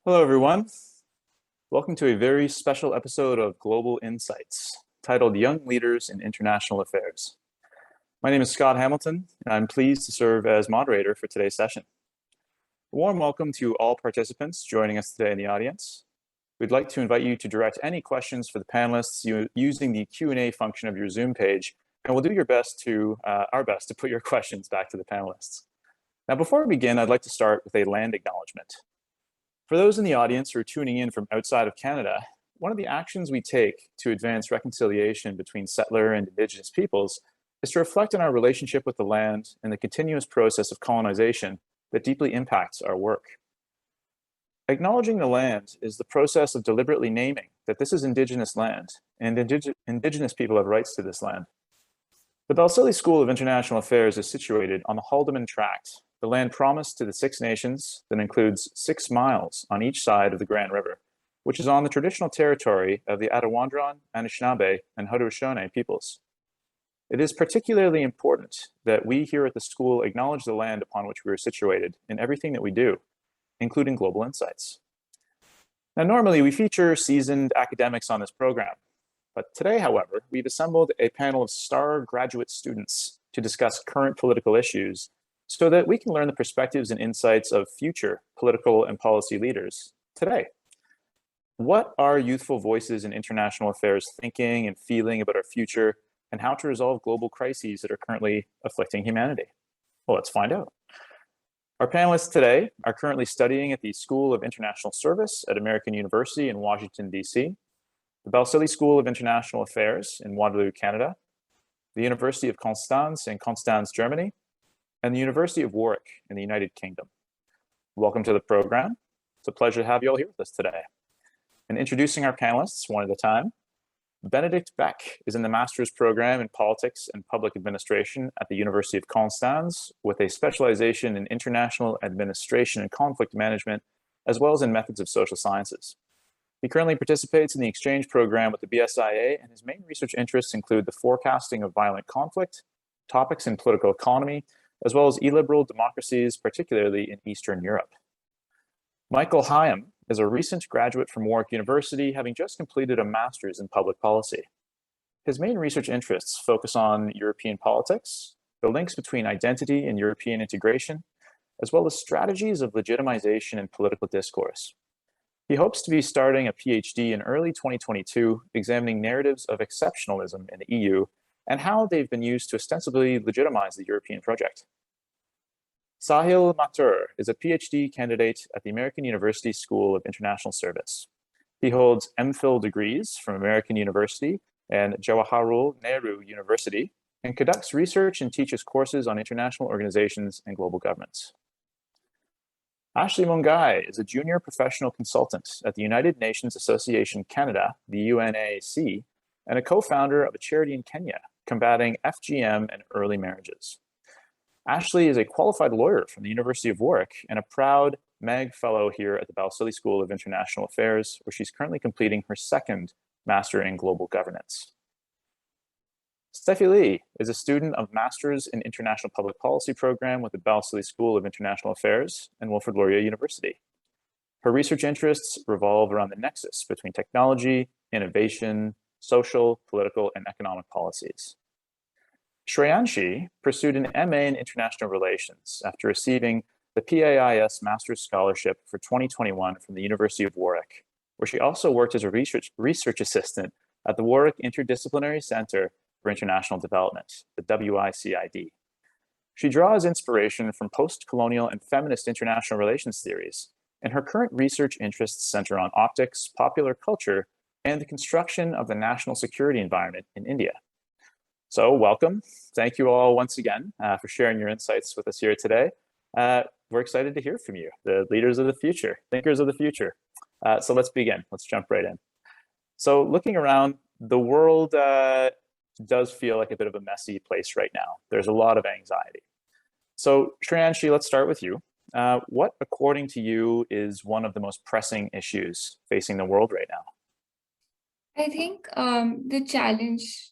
Hello, everyone. Welcome to a very special episode of Global Insights, titled Young Leaders in International Affairs. My name is Scott Hamilton, and I'm pleased to serve as moderator for today's session. A warm welcome to all participants joining us today in the audience. We'd like to invite you to direct any questions for the panelists using the Q&A function of your Zoom page, and we'll do our best to put your questions back to the panelists. Now, before we begin, I'd like to start with a land acknowledgement. For those in the audience who are tuning in from outside of Canada, one of the actions we take to advance reconciliation between settler and Indigenous peoples is to reflect on our relationship with the land and the continuous process of colonization that deeply impacts our work. Acknowledging the land is the process of deliberately naming that this is Indigenous land, and Indigenous people have rights to this land. The Balsillie School of International Affairs is situated on the Haldimand Tract, the land promised to the Six Nations that includes 6 miles on each side of the Grand River, which is on the traditional territory of the Adawandron, Anishinaabe, and Haudenosaunee peoples. It is particularly important that we here at the school acknowledge the land upon which we are situated in everything that we do, including Global Insights. Now, normally we feature seasoned academics on this program, but today, however, we've assembled a panel of star graduate students to discuss current political issues so that we can learn the perspectives and insights of future political and policy leaders today. What are youthful voices in international affairs thinking and feeling about our future and how to resolve global crises that are currently afflicting humanity? Well, let's find out. Our panelists today are currently studying at the School of International Service at American University in Washington, D.C., the Balsillie School of International Affairs in Waterloo, Canada, the University of Konstanz in Konstanz, Germany, and the University of Warwick in the United Kingdom. Welcome to the program. It's a pleasure to have you all here with us today. And introducing our panelists one at a time, Benedikt Beck is in the master's program in politics and public administration at the University of Konstanz with a specialization in international administration and conflict management, as well as in methods of social sciences. He currently participates in the exchange program with the BSIA, and his main research interests include the forecasting of violent conflict, topics in political economy, as well as illiberal democracies, particularly in Eastern Europe. Michael Hyam is a recent graduate from Warwick University, having just completed a master's in public policy. His main research interests focus on European politics, the links between identity and European integration, as well as strategies of legitimization and political discourse. He hopes to be starting a PhD in early 2022, examining narratives of exceptionalism in the EU and how they've been used to ostensibly legitimize the European project. Sahil Mathur is a PhD candidate at the American University School of International Service. He holds MPhil degrees from American University and Jawaharlal Nehru University and conducts research and teaches courses on international organizations and global governance. Ashley Mungai is a junior professional consultant at the United Nations Association Canada, the UNAC, and a co-founder of a charity in Kenya combating FGM and early marriages. Ashley is a qualified lawyer from the University of Warwick and a proud MAG Fellow here at the Balsillie School of International Affairs, where she's currently completing her second Master in Global Governance. Steffi Lee is a student of Masters in International Public Policy program with the Balsillie School of International Affairs and Wilfrid Laurier University. Her research interests revolve around the nexus between technology, innovation, social, political, and economic policies. Shreyanshi pursued an MA in International Relations after receiving the PAIS Master's Scholarship for 2021 from the University of Warwick, where she also worked as a research assistant at the Warwick Interdisciplinary Center for International Development, the WICID. She draws inspiration from post-colonial and feminist international relations theories, and her current research interests center on optics, popular culture, and the construction of the national security environment in India. So welcome. Thank you all once again for sharing your insights with us here today. We're excited to hear from you, the leaders of the future, thinkers of the future. So let's begin. Let's jump right in. So looking around, the world does feel like a bit of a messy place right now. There's a lot of anxiety. So Shreyanshi, let's start with you. What, according to you, is one of the most pressing issues facing the world right now? I think the challenge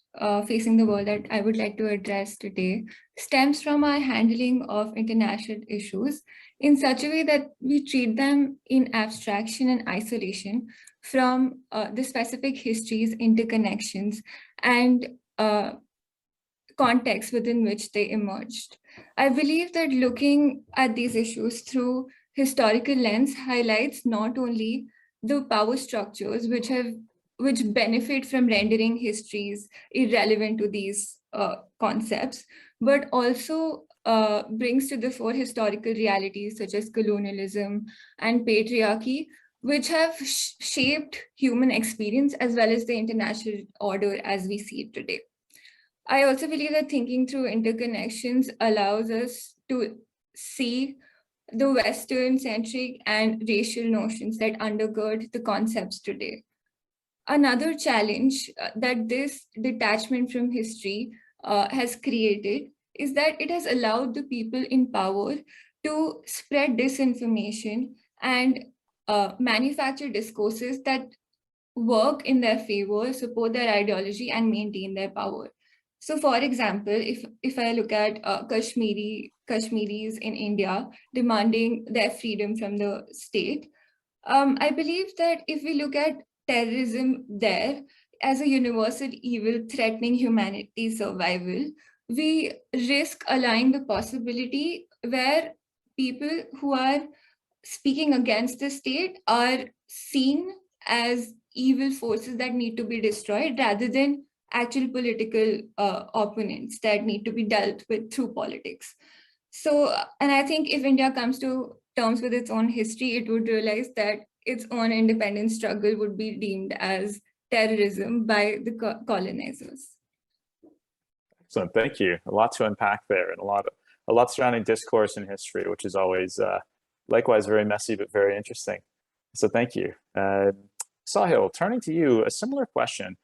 facing the world that I would like to address today stems from our handling of international issues in such a way that we treat them in abstraction and isolation from the specific histories, interconnections, and context within which they emerged. I believe that looking at these issues through historical lens highlights not only the power structures which benefit from rendering histories irrelevant to these concepts, but also brings to the fore historical realities such as colonialism and patriarchy, which have shaped human experience as well as the international order as we see it today. I also believe that thinking through interconnections allows us to see the Western centric and racial notions that undergird the concepts today. Another challenge that this detachment from history has created is that it has allowed the people in power to spread disinformation and manufacture discourses that work in their favor, support their ideology, and maintain their power. So, for example, if I look at Kashmiris in India demanding their freedom from the state, I believe that if we look at terrorism there as a universal evil threatening humanity's survival, we risk allowing the possibility where people who are speaking against the state are seen as evil forces that need to be destroyed rather than actual political opponents that need to be dealt with through politics. So, and I think if India comes to terms with its own history, it would realize that its own independence struggle would be deemed as terrorism by the colonizers. Excellent, thank you. A lot to unpack there, and a lot surrounding discourse and history, which is always likewise very messy but very interesting. So thank you. Sahil, turning to you, a similar question.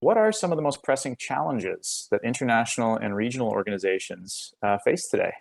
What are some of the most pressing challenges that international and regional organizations face today?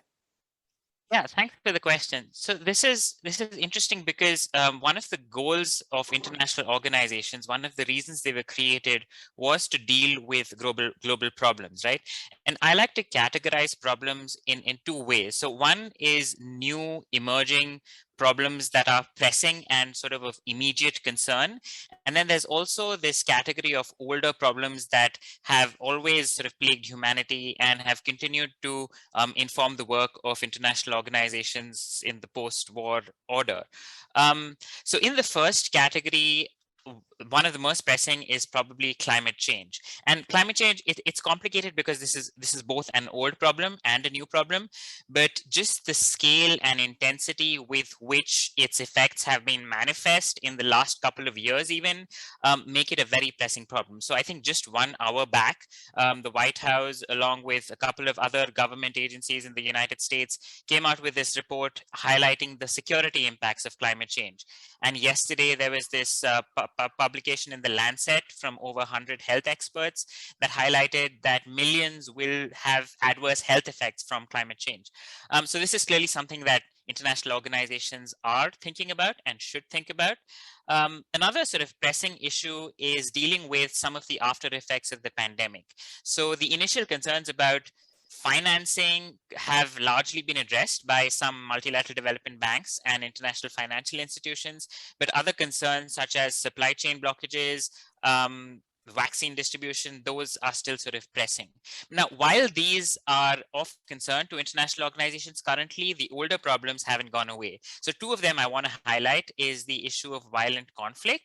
Yeah, thanks for the question. So this is interesting because one of the goals of international organizations, one of the reasons they were created was to deal with global problems, right? And I like to categorize problems in two ways. So one is new emerging problems that are pressing and sort of immediate concern. And then there's also this category of older problems that have always sort of plagued humanity and have continued to inform the work of international organizations in the post-war order. So in the first category, one of the most pressing is probably climate change. And climate change, it's complicated because this is both an old problem and a new problem, but just the scale and intensity with which its effects have been manifest in the last couple of years even make it a very pressing problem. So I think just 1 hour back, the White House, along with a couple of other government agencies in the United States, came out with this report highlighting the security impacts of climate change. And yesterday there was this publication in the Lancet from over 100 health experts that highlighted that millions will have adverse health effects from climate change. So this is clearly something that international organizations are thinking about and should think about. Another sort of pressing issue is dealing with some of the after effects of the pandemic. So the initial concerns about financing have largely been addressed by some multilateral development banks and international financial institutions, but other concerns such as supply chain blockages, vaccine distribution, those are still sort of pressing. Now, while these are of concern to international organizations currently, the older problems haven't gone away. So two of them I want to highlight is the issue of violent conflict,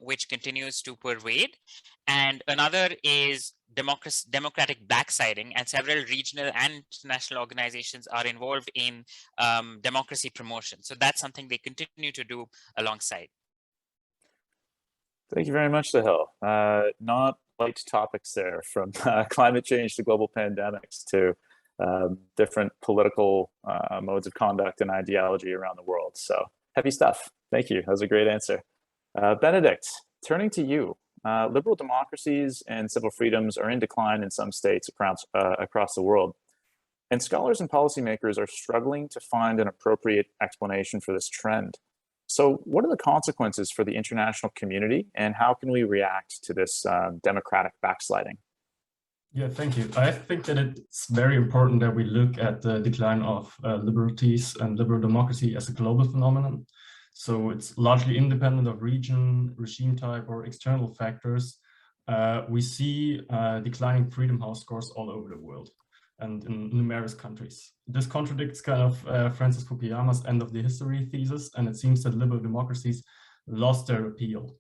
which continues to pervade. And another is democratic backsliding, and several regional and international organizations are involved in democracy promotion. So that's something they continue to do alongside. Thank you very much, Sahil. Not light topics there, from climate change to global pandemics to different political modes of conduct and ideology around the world. So heavy stuff. Thank you. That was a great answer. Benedikt, turning to you. Liberal democracies and civil freedoms are in decline in some states across the world. And scholars and policymakers are struggling to find an appropriate explanation for this trend. So what are the consequences for the international community, and how can we react to this democratic backsliding? Yeah, thank you. I think that it's very important that we look at the decline of liberties and liberal democracy as a global phenomenon. So it's largely independent of region, regime type, or external factors. We see declining Freedom House scores all over the world and in numerous countries. This contradicts kind of Francis Fukuyama's end of the history thesis, and it seems that liberal democracies lost their appeal.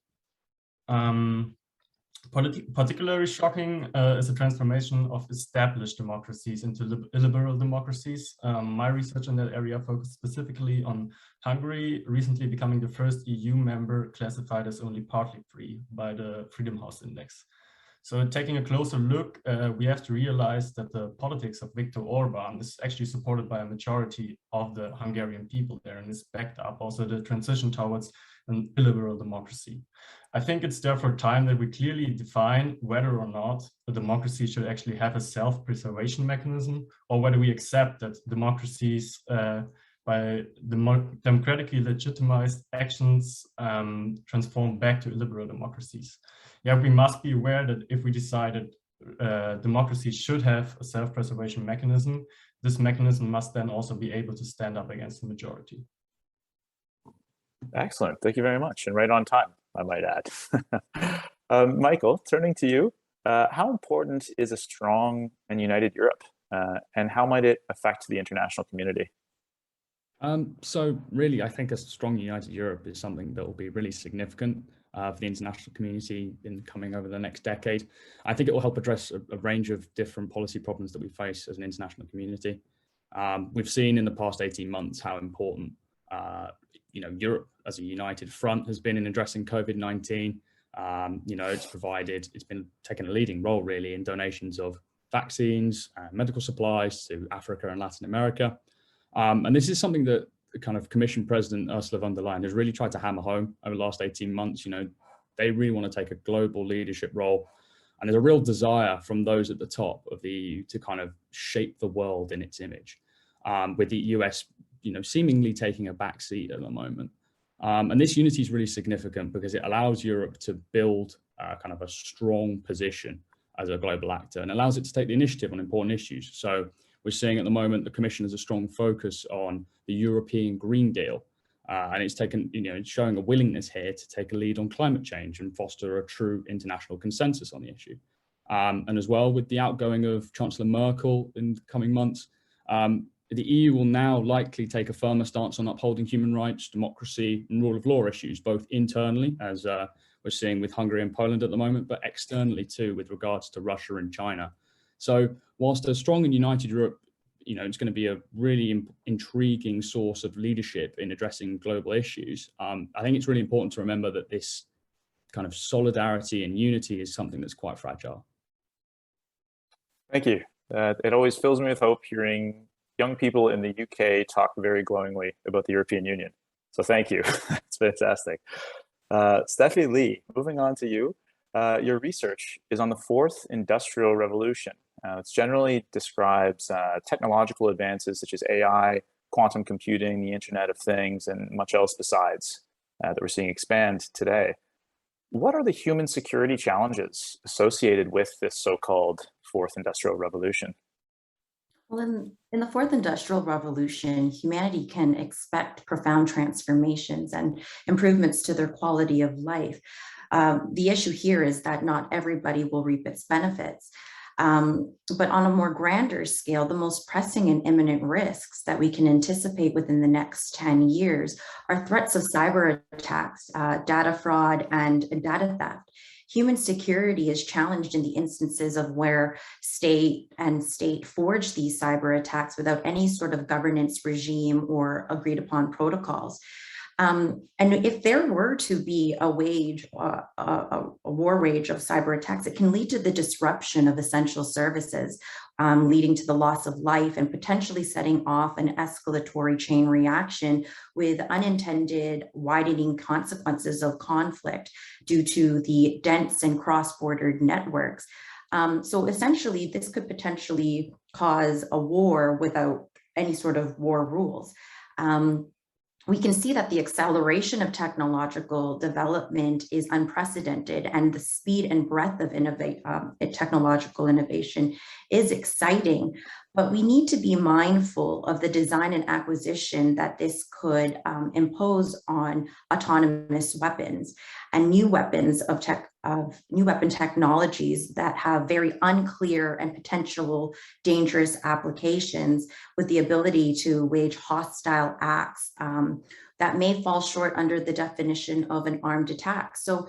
Particularly shocking is the transformation of established democracies into illiberal democracies. My research in that area focused specifically on Hungary, recently becoming the first EU member classified as only partly free by the Freedom House Index. So taking a closer look, we have to realize that the politics of Viktor Orban is actually supported by a majority of the Hungarian people there, and is backed up also the transition towards an illiberal democracy. I think it's therefore time that we clearly define whether or not a democracy should actually have a self-preservation mechanism, or whether we accept that democracies by democratically legitimized actions transform back to illiberal democracies. Yeah, we must be aware that if we decided democracy should have a self-preservation mechanism, this mechanism must then also be able to stand up against the majority. Excellent. Thank you very much. And right on time, I might add. Michael, turning to you, how important is a strong and united Europe? And how might it affect the international community? So really, I think a strong united Europe is something that will be really significant for the international community in coming over the next decade. I think it will help address a range of different policy problems that we face as an international community. We've seen in the past 18 months how important Europe as a united front has been in addressing COVID-19. It's been taking a leading role really in donations of vaccines and medical supplies to Africa and Latin America. And this is something that the kind of Commission President Ursula von der Leyen has really tried to hammer home over the last 18 months. They really want to take a global leadership role. And there's a real desire from those at the top of the EU to kind of shape the world in its image, with the US seemingly taking a back seat at the moment. And this unity is really significant because it allows Europe to build kind of a strong position as a global actor, and allows it to take the initiative on important issues. So we're seeing at the moment the Commission has a strong focus on the European Green Deal, and it's taken, it's showing a willingness here to take a lead on climate change and foster a true international consensus on the issue. And as well, with the outgoing of Chancellor Merkel in the coming months, the EU will now likely take a firmer stance on upholding human rights, democracy, and rule of law issues, both internally, as we're seeing with Hungary and Poland at the moment, but externally too, with regards to Russia and China. So whilst a strong and united Europe, it's going to be a really intriguing source of leadership in addressing global issues, I think it's really important to remember that this kind of solidarity and unity is something that's quite fragile. Thank you. It always fills me with hope hearing young people in the UK talk very glowingly about the European Union. So thank you. It's fantastic. Steffi Lee, moving on to you. Your research is on the fourth industrial revolution. It generally describes technological advances such as AI, quantum computing, the Internet of Things, and much else besides that we're seeing expand today. What are the human security challenges associated with this so-called fourth industrial revolution? Well, in the fourth industrial revolution, humanity can expect profound transformations and improvements to their quality of life. The issue here is that not everybody will reap its benefits. But on a more grander scale, the most pressing and imminent risks that we can anticipate within the next 10 years are threats of cyber attacks, data fraud, and data theft. Human security is challenged in the instances of where state forge these cyber attacks without any sort of governance regime or agreed upon protocols. And if there were to be a war rage of cyber attacks, it can lead to the disruption of essential services, leading to the loss of life and potentially setting off an escalatory chain reaction with unintended widening consequences of conflict due to the dense and cross-border networks. So essentially, this could potentially cause a war without any sort of war rules. we can see that the acceleration of technological development is unprecedented, and the speed and breadth of technological innovation is exciting. But we need to be mindful of the design and acquisition that this could impose on autonomous weapons and new weapons new weapon technologies that have very unclear and potential dangerous applications, with the ability to wage hostile acts that may fall short under the definition of an armed attack. So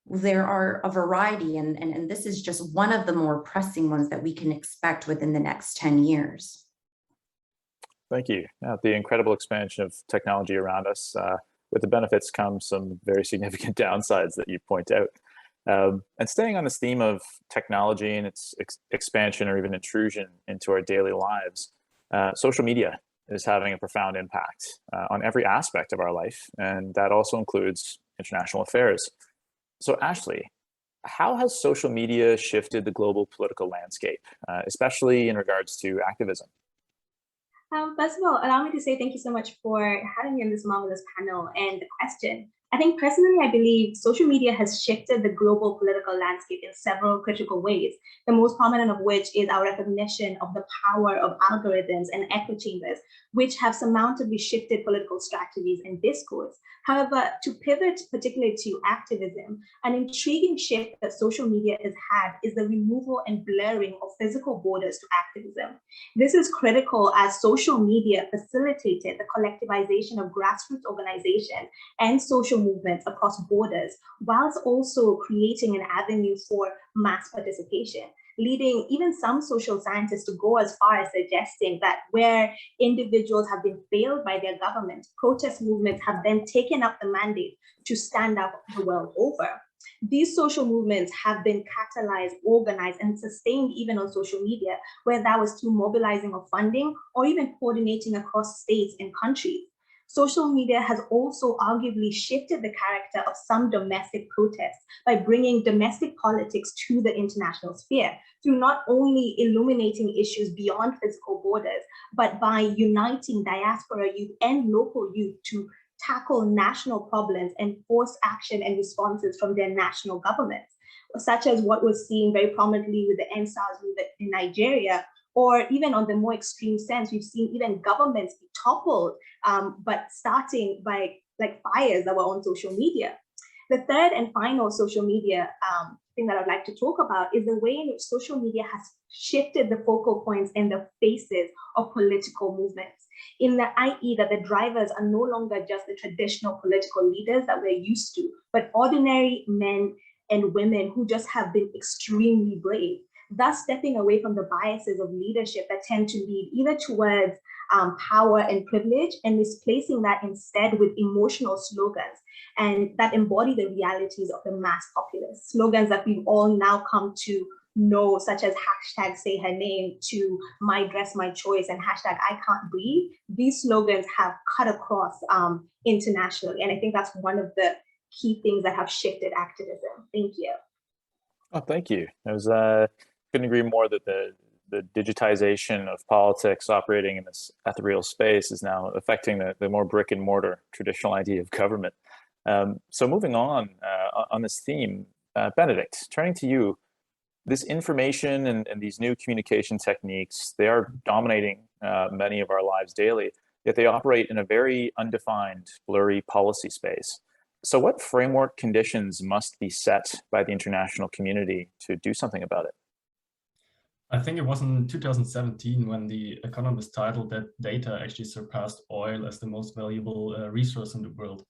there are a variety, and this is just one of the more pressing ones that we can expect within the next 10 years. Thank you. The incredible expansion of technology around us, with the benefits come some very significant downsides that you point out. And staying on this theme of technology and its expansion or even intrusion into our daily lives, social media is having a profound impact on every aspect of our life, and that also includes international affairs. So Ashley, how has social media shifted the global political landscape, especially in regards to activism? First of all, allow me to say thank you so much for having me on this marvelous panel and the question. I think personally, I believe social media has shifted the global political landscape in several critical ways, the most prominent of which is our recognition of the power of algorithms and echo chambers, which have surmountably shifted political strategies and discourse. However, to pivot particularly to activism, an intriguing shift that social media has had is the removal and blurring of physical borders to activism. This is critical as social media facilitated the collectivization of grassroots organizations and social movements across borders, whilst also creating an avenue for mass participation, leading even some social scientists to go as far as suggesting that where individuals have been failed by their government, protest movements have then taken up the mandate to stand up the world over. These social movements have been catalyzed, organized, and sustained even on social media, whether that was through mobilizing of funding or even coordinating across states and countries. Social media has also arguably shifted the character of some domestic protests by bringing domestic politics to the international sphere through not only illuminating issues beyond physical borders, but by uniting diaspora youth and local youth to tackle national problems and force action and responses from their national governments, such as what was seen very prominently with the NSAS movement in Nigeria. Or even on the more extreme sense, we've seen even governments be toppled, but starting by like fires that were on social media. The third and final social media thing that I'd like to talk about is the way in which social media has shifted the focal points and the faces of political movements, in the i.e. that the drivers are no longer just the traditional political leaders that we're used to, but ordinary men and women who just have been extremely brave, thus stepping away from the biases of leadership that tend to lead either towards power and privilege, and misplacing that instead with emotional slogans and that embody the realities of the mass populace. Slogans that we've all now come to know, such as hashtag say her name to my dress, my choice, and hashtag I can't breathe. These slogans have cut across internationally. And I think that's one of the key things that have shifted activism. Thank you. Oh, thank you. I was couldn't agree more that the digitization of politics operating in this ethereal space is now affecting the more brick and mortar traditional idea of government. So moving on this theme, Benedikt, turning to you, this information and these new communication techniques, they are dominating many of our lives daily, yet they operate in a very undefined, blurry policy space. So what framework conditions must be set by the international community to do something about it? I think it was in 2017 when The Economist titled that data actually surpassed oil as the most valuable resource in the world.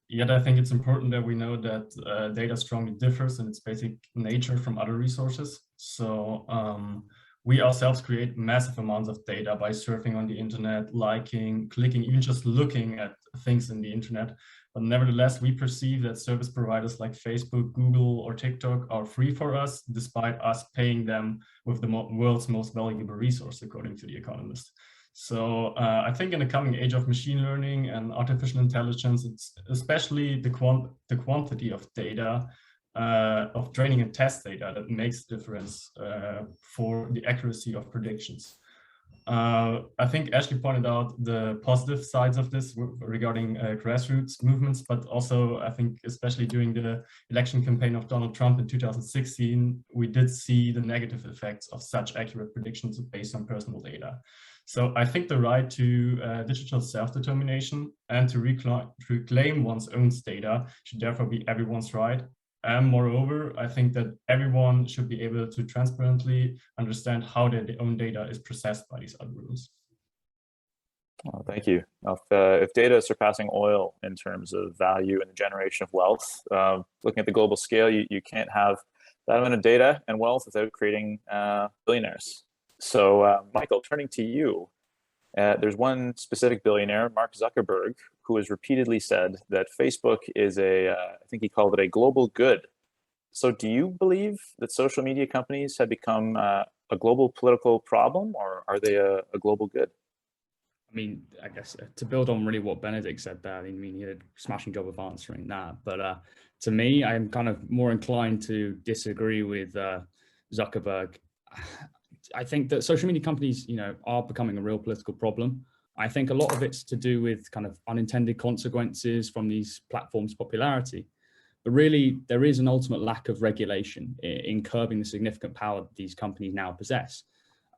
Yet I think it's important that we know that data strongly differs in its basic nature from other resources. So we ourselves create massive amounts of data by surfing on the internet, liking, clicking, even just looking at things in the internet. But nevertheless, we perceive that service providers like Facebook, Google, or TikTok are free for us, despite us paying them with the world's most valuable resource, according to The Economist. So I think in the coming age of machine learning and artificial intelligence, it's especially the quantity of data, of training and test data that makes the difference for the accuracy of predictions. I think Ashley pointed out the positive sides of this regarding grassroots movements, but also I think especially during the election campaign of Donald Trump in 2016, we did see the negative effects of such accurate predictions based on personal data. So I think the right to digital self-determination and to reclaim one's own data should therefore be everyone's right. And moreover, I think that everyone should be able to transparently understand how their own data is processed by these algorithms. Oh, thank you. If data is surpassing oil in terms of value and the generation of wealth, looking at the global scale, you can't have that amount of data and wealth without creating billionaires. So, Michael, turning to you, there's one specific billionaire, Mark Zuckerberg, who has repeatedly said that Facebook is I think he called it a global good. So do you believe that social media companies have become a global political problem, or are they a global good? I mean, I guess to build on really what Benedikt said there, I mean, he did a smashing job of answering that. But to me, I'm kind of more inclined to disagree with Zuckerberg. I think that social media companies, are becoming a real political problem. I think a lot of it's to do with kind of unintended consequences from these platforms' popularity. But really, there is an ultimate lack of regulation in curbing the significant power that these companies now possess.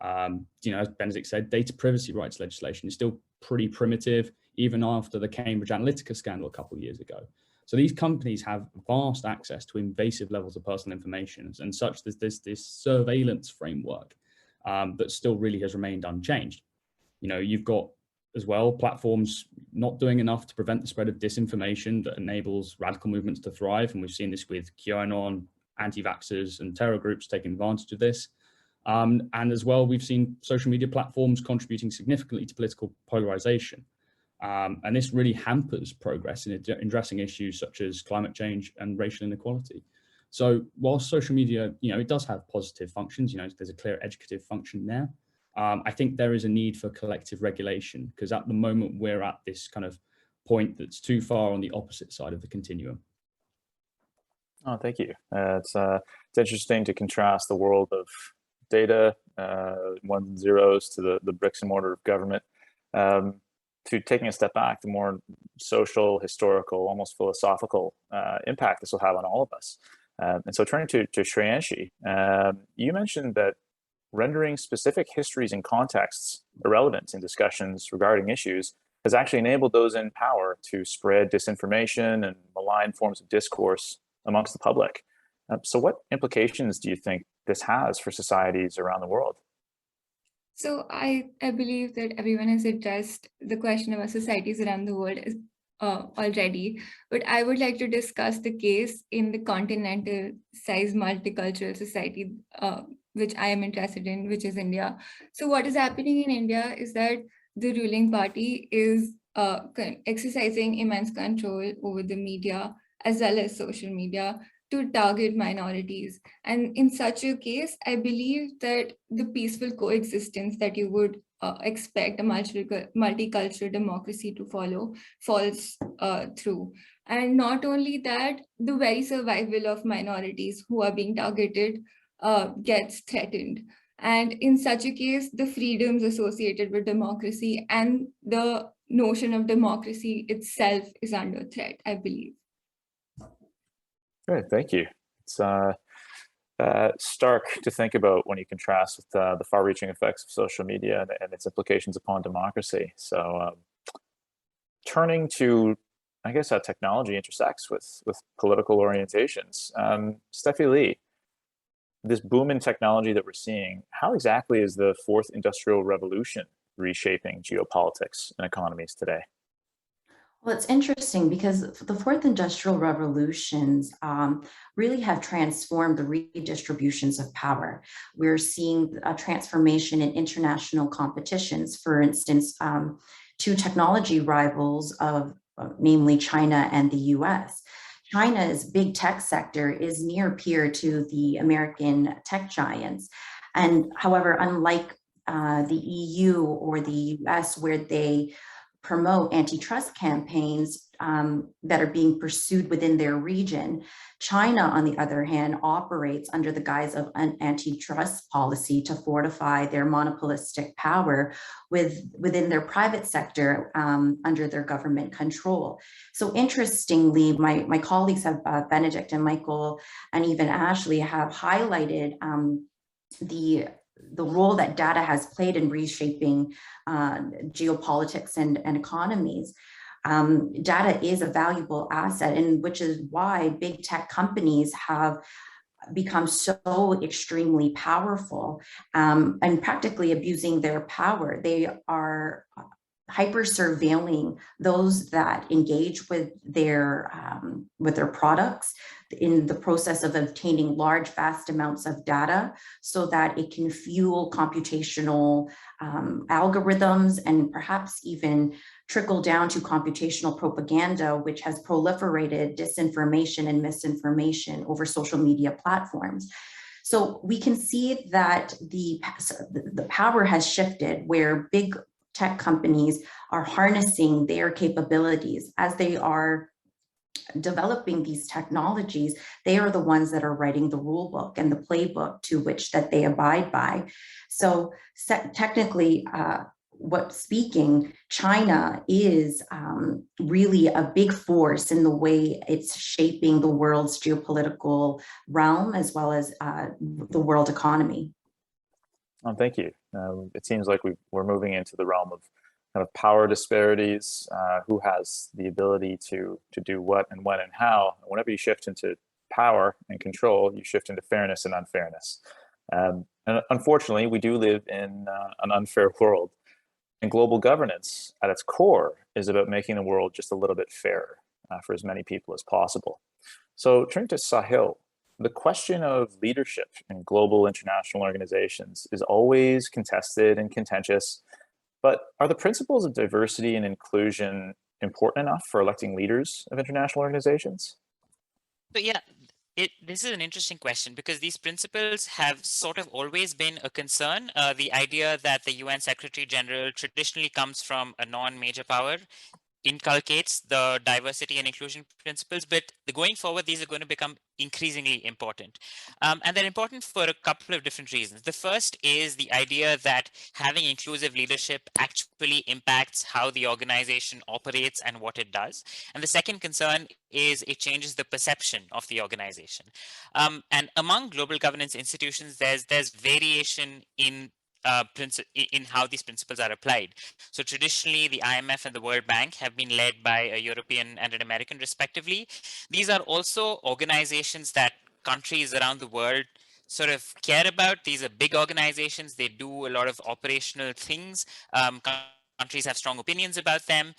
As Benedikt said, data privacy rights legislation is still pretty primitive, even after the Cambridge Analytica scandal a couple of years ago. So these companies have vast access to invasive levels of personal information, and such there's this surveillance framework that still really has remained unchanged. You've got as well platforms not doing enough to prevent the spread of disinformation that enables radical movements to thrive. And we've seen this with QAnon, anti-vaxxers and terror groups taking advantage of this. And as well, we've seen social media platforms contributing significantly to political polarization. And this really hampers progress in addressing issues such as climate change and racial inequality. So while social media, it does have positive functions, there's a clear educative function there. I think there is a need for collective regulation, because at the moment we're at this kind of point that's too far on the opposite side of the continuum. Oh, thank you. It's interesting to contrast the world of data, ones and zeros, to the bricks and mortar of government, to taking a step back, the more social, historical, almost philosophical impact this will have on all of us. And so turning to Shreyanshi, you mentioned that rendering specific histories and contexts irrelevant in discussions regarding issues has actually enabled those in power to spread disinformation and malign forms of discourse amongst the public. So what implications do you think this has for societies around the world? So I believe that everyone has addressed the question about societies around the world already, but I would like to discuss the case in the continental-sized multicultural society, which I am interested in, which is India. So what is happening in India is that the ruling party is exercising immense control over the media as well as social media to target minorities. And in such a case, I believe that the peaceful coexistence that you would expect a multicultural democracy to follow falls through. And not only that, the very survival of minorities who are being targeted gets threatened. And in such a case, the freedoms associated with democracy and the notion of democracy itself is under threat, I believe. Great, thank you. It's stark to think about when you contrast with the far-reaching effects of social media and its implications upon democracy. So turning to, I guess, how technology intersects with political orientations. Steffi Lee, this boom in technology that we're seeing, how exactly is the fourth industrial revolution reshaping geopolitics and economies today? Well, it's interesting because the fourth industrial revolutions really have transformed the redistributions of power. We're seeing a transformation in international competitions. For instance, two technology rivals of namely China and the US. China's big tech sector is near peer to the American tech giants. And however, unlike the EU or the US, where they promote antitrust campaigns that are being pursued within their region. China, on the other hand, operates under the guise of an antitrust policy to fortify their monopolistic power within their private sector under their government control. So interestingly, my colleagues have, Benedikt and Michael and even Ashley, have highlighted the role that data has played in reshaping geopolitics and economies. Data is a valuable asset, and which is why big tech companies have become so extremely powerful and practically abusing their power. They are hyper surveilling those that engage with their products in the process of obtaining large, vast amounts of data so that it can fuel computational algorithms and perhaps even trickle down to computational propaganda, which has proliferated disinformation and misinformation over social media platforms. So we can see that the power has shifted, where big tech companies are harnessing their capabilities as they are developing these technologies. They are the ones that are writing the rule book and the playbook to which that they abide by. So technically, China is really a big force in the way it's shaping the world's geopolitical realm as well as the world economy. Oh, thank you. It seems like we're moving into the realm of kind of power disparities, who has the ability to do what and when and how. Whenever you shift into power and control, you shift into fairness and unfairness. And unfortunately, we do live in an unfair world. And global governance, at its core, is about making the world just a little bit fairer for as many people as possible. So turning to Sahil, the question of leadership in global international organizations is always contested and contentious, but are the principles of diversity and inclusion important enough for electing leaders of international organizations? So yeah, this is an interesting question because these principles have sort of always been a concern. The idea that the UN Secretary General traditionally comes from a non-major power inculcates the diversity and inclusion principles, but going forward, these are going to become increasingly important. And they're important for a couple of different reasons. The first is the idea that having inclusive leadership actually impacts how the organization operates and what it does. And the second concern is it changes the perception of the organization. And among global governance institutions, there's variation in how these principles are applied. So traditionally, the IMF and the World Bank have been led by a European and an American, respectively. These are also organizations that countries around the world sort of care about. These are big organizations. They do a lot of operational things. Countries have strong opinions about them.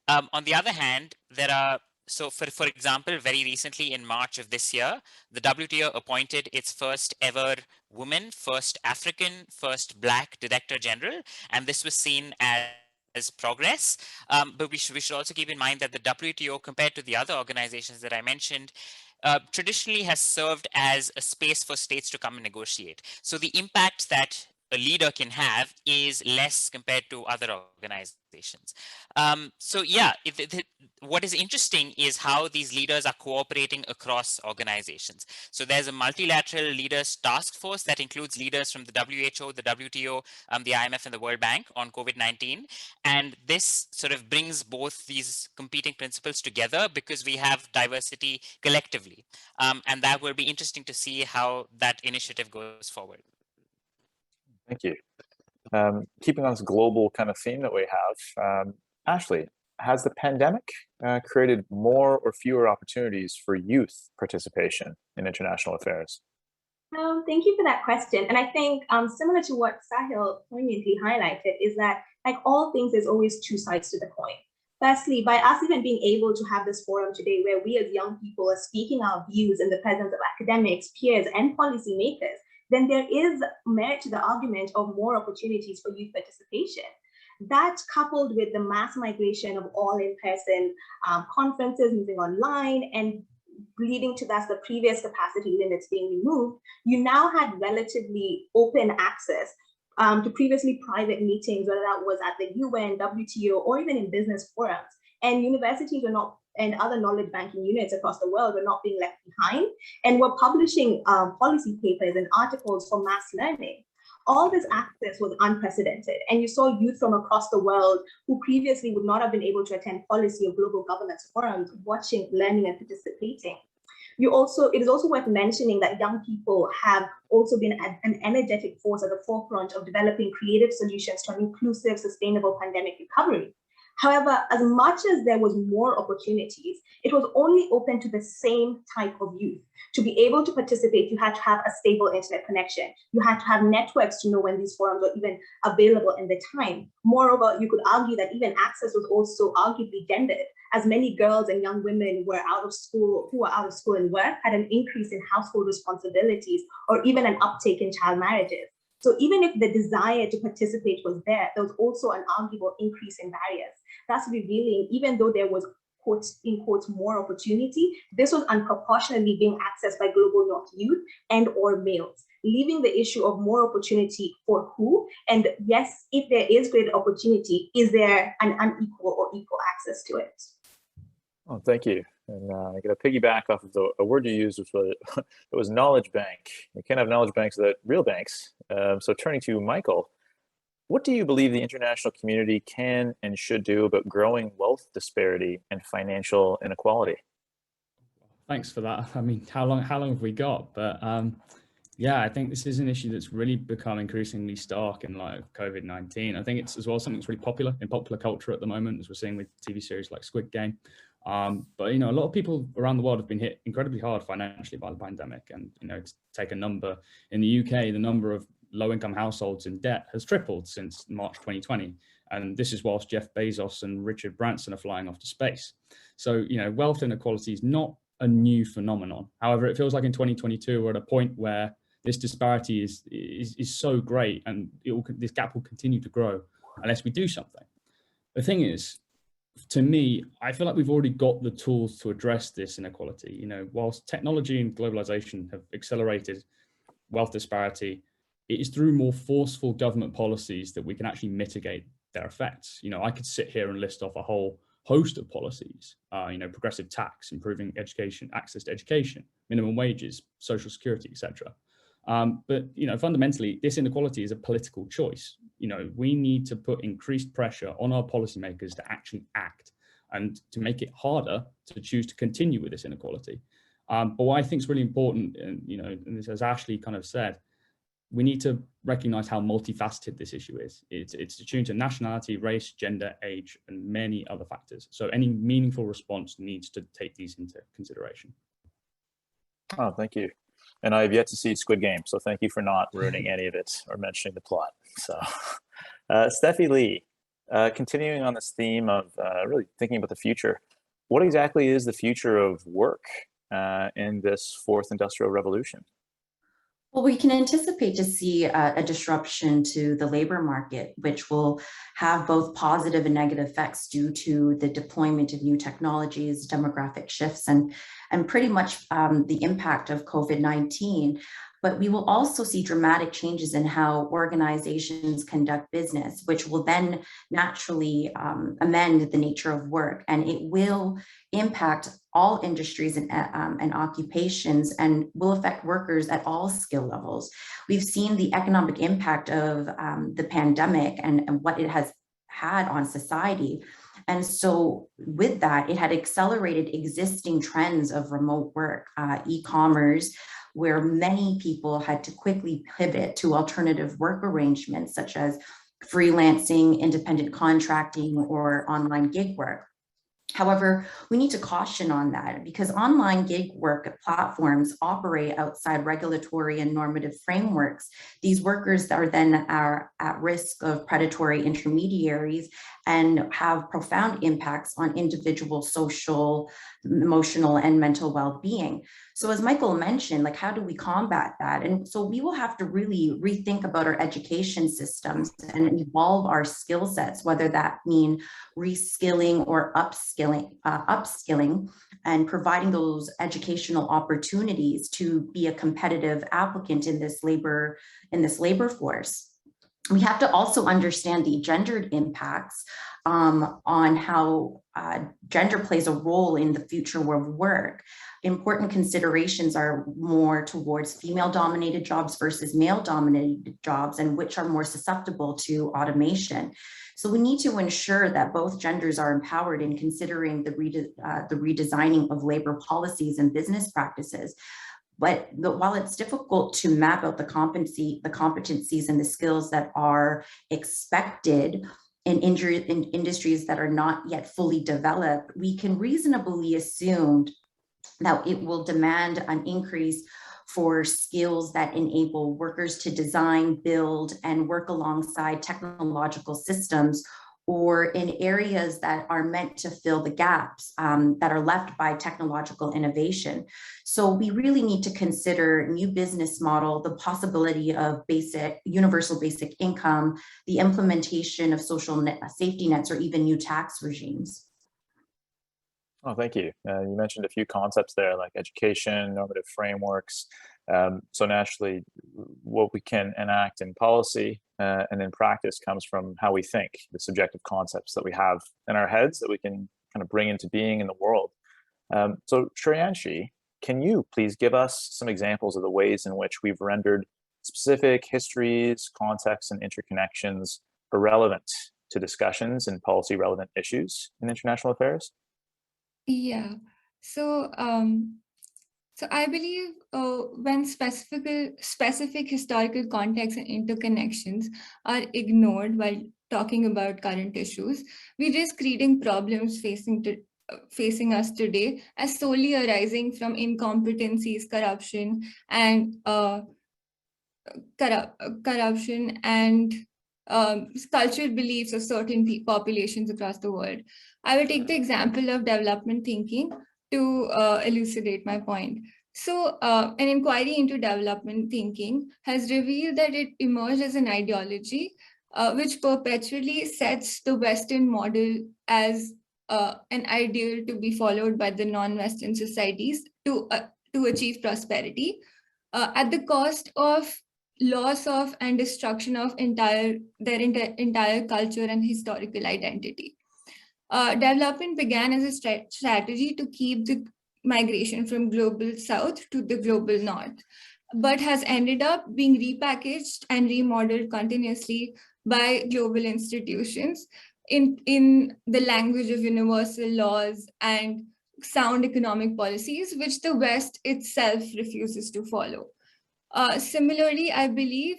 On the other hand, there are So for example, very recently in March of this year, the WTO appointed its first ever woman, first African, first Black Director General, and this was seen as progress. But we should also keep in mind that the WTO, compared to the other organizations that I mentioned, traditionally has served as a space for states to come and negotiate. So the impact that a leader can have is less compared to other organizations. So yeah, what is interesting is how these leaders are cooperating across organizations. So there's a multilateral leaders task force that includes leaders from the WHO, the WTO, the IMF and the World Bank on COVID-19. And this sort of brings both these competing principles together because we have diversity collectively. And that will be interesting to see how that initiative goes forward. Thank you. Keeping on this global kind of theme that we have, Ashley, has the pandemic created more or fewer opportunities for youth participation in international affairs? Thank you for that question. And I think similar to what Sahil poignantly highlighted is that like all things, there's always two sides to the coin. Firstly, by us even being able to have this forum today where we as young people are speaking our views in the presence of academics, peers, and policymakers, then there is merit to the argument of more opportunities for youth participation. That coupled with the mass migration of all in-person conferences moving online and leading to the previous capacity limits being removed, you now had relatively open access to previously private meetings, whether that was at the UN, WTO, or even in business forums. And universities were not, and other knowledge banking units across the world were not being left behind, and were publishing policy papers and articles for mass learning. All this access was unprecedented, and you saw youth from across the world who previously would not have been able to attend policy or global governance forums watching, learning, and participating. It is also worth mentioning that young people have also been an energetic force at the forefront of developing creative solutions to an inclusive, sustainable pandemic recovery. However, as much as there was more opportunities, it was only open to the same type of youth. To be able to participate, you had to have a stable internet connection. You had to have networks to know when these forums were even available in the time. Moreover, you could argue that even access was also arguably gendered, as many girls and young women who were out of school and work had an increase in household responsibilities or even an uptake in child marriages. So even if the desire to participate was there was also an arguable increase in barriers. That's revealing, even though there was, quotes, in quotes, more opportunity, this was unproportionately being accessed by global North youth and or males, leaving the issue of more opportunity for who, and yes, if there is greater opportunity, is there an unequal or equal access to it? Oh, thank you. And I'm going to piggyback off of a word you used, which was, it was knowledge bank. You can't have knowledge banks without real banks. So turning to Michael, what do you believe the international community can and should do about growing wealth disparity and financial inequality? Thanks for that. I mean, how long have we got? But yeah, I think this is an issue that's really become increasingly stark in light of COVID-19. I think it's as well something that's really popular in popular culture at the moment, as we're seeing with TV series like Squid Game. But, you know, a lot of people around the world have been hit incredibly hard financially by the pandemic. And, you know, to take a number, in the UK, the number of low-income households in debt has tripled since March 2020. And this is whilst Jeff Bezos and Richard Branson are flying off to space. So, you know, wealth inequality is not a new phenomenon. However, it feels like in 2022, we're at a point where this disparity is so great, and this gap will continue to grow unless we do something. The thing is, to me, I feel like we've already got the tools to address this inequality. You know, whilst technology and globalization have accelerated wealth disparity, it is through more forceful government policies that we can actually mitigate their effects. You know, I could sit here and list off a whole host of policies, you know, progressive tax, improving education, access to education, minimum wages, social security, etc. But, you know, fundamentally, this inequality is a political choice. You know, we need to put increased pressure on our policymakers to actually act and to make it harder to choose to continue with this inequality. But what I think is really important, and, you know, and this, as Ashley kind of said, we need to recognize how multifaceted this issue is. It's attuned to nationality, race, gender, age, and many other factors. So any meaningful response needs to take these into consideration. Oh, thank you. And I have yet to see Squid Game, so thank you for not ruining any of it or mentioning the plot. So, Steffi Lee, continuing on this theme of really thinking about the future, what exactly is the future of work in this fourth industrial revolution? Well, we can anticipate to see a disruption to the labor market, which will have both positive and negative effects due to the deployment of new technologies, demographic shifts, and pretty much the impact of COVID-19. But we will also see dramatic changes in how organizations conduct business, which will then naturally amend the nature of work, and it will impact all industries and occupations, and will affect workers at all skill levels. We've seen the economic impact of the pandemic and what it has had on society. And so with that, it had accelerated existing trends of remote work, e-commerce, where many people had to quickly pivot to alternative work arrangements, such as freelancing, independent contracting, or online gig work. However, we need to caution on that, because online gig work platforms operate outside regulatory and normative frameworks. These workers are then at risk of predatory intermediaries and have profound impacts on individual social, emotional, and mental well-being. So as Michael mentioned, like, how do we combat that? And so we will have to really rethink about our education systems and evolve our skill sets, whether that mean reskilling or upskilling, and providing those educational opportunities to be a competitive applicant in this labor force. We have to also understand the gendered impacts on how gender plays a role in the future of work. Important considerations are more towards female-dominated jobs versus male-dominated jobs, and which are more susceptible to automation. So we need to ensure that both genders are empowered in considering the redesigning of labor policies and business practices. But while it's difficult to map out the competencies and the skills that are expected in industries that are not yet fully developed, we can reasonably assume that it will demand an increase for skills that enable workers to design, build, and work alongside technological systems, or in areas that are meant to fill the gaps that are left by technological innovation. So we really need to consider new business model, the possibility of universal basic income, the implementation of social safety nets, or even new tax regimes. Oh, thank you. You mentioned a few concepts there, like education, normative frameworks. So naturally, what we can enact in policy and in practice comes from how we think, the subjective concepts that we have in our heads that we can kind of bring into being in the world. So Shreyanshi, can you please give us some examples of the ways in which we've rendered specific histories, contexts, and interconnections irrelevant to discussions and policy relevant issues in international affairs? Yeah, so so I believe when specific historical contexts and interconnections are ignored while talking about current issues, we risk reading problems facing us today as solely arising from incompetencies, corruption, and cultural beliefs of certain populations across the world. I will take the example of development thinking to elucidate my point. So an inquiry into development thinking has revealed that it emerged as an ideology which perpetually sets the Western model as an ideal to be followed by the non-Western societies to achieve prosperity at the cost of loss of and destruction of their entire culture and historical identity. Development began as a strategy to keep the migration from global south to the global north, but has ended up being repackaged and remodeled continuously by global institutions in the language of universal laws and sound economic policies, which the West itself refuses to follow. Similarly, I believe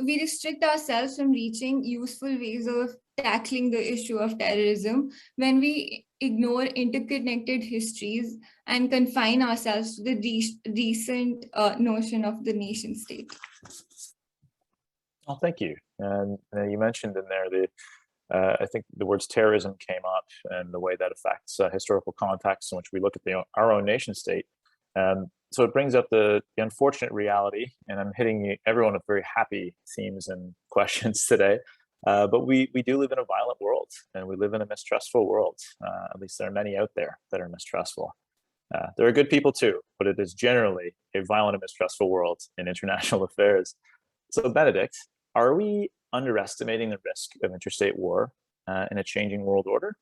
we restrict ourselves from reaching useful ways of tackling the issue of terrorism when we ignore interconnected histories and confine ourselves to the recent notion of the nation state. Oh, thank you. And you mentioned in there I think the words terrorism came up and the way that affects historical contexts in which we look at our own nation state. So it brings up the unfortunate reality, and I'm hitting everyone with very happy themes and questions today. But we do live in a violent world, and we live in a mistrustful world. At least there are many out there that are mistrustful. There are good people too, but it is generally a violent and mistrustful world in international affairs. So Benedikt, are we underestimating the risk of interstate war in a changing world order?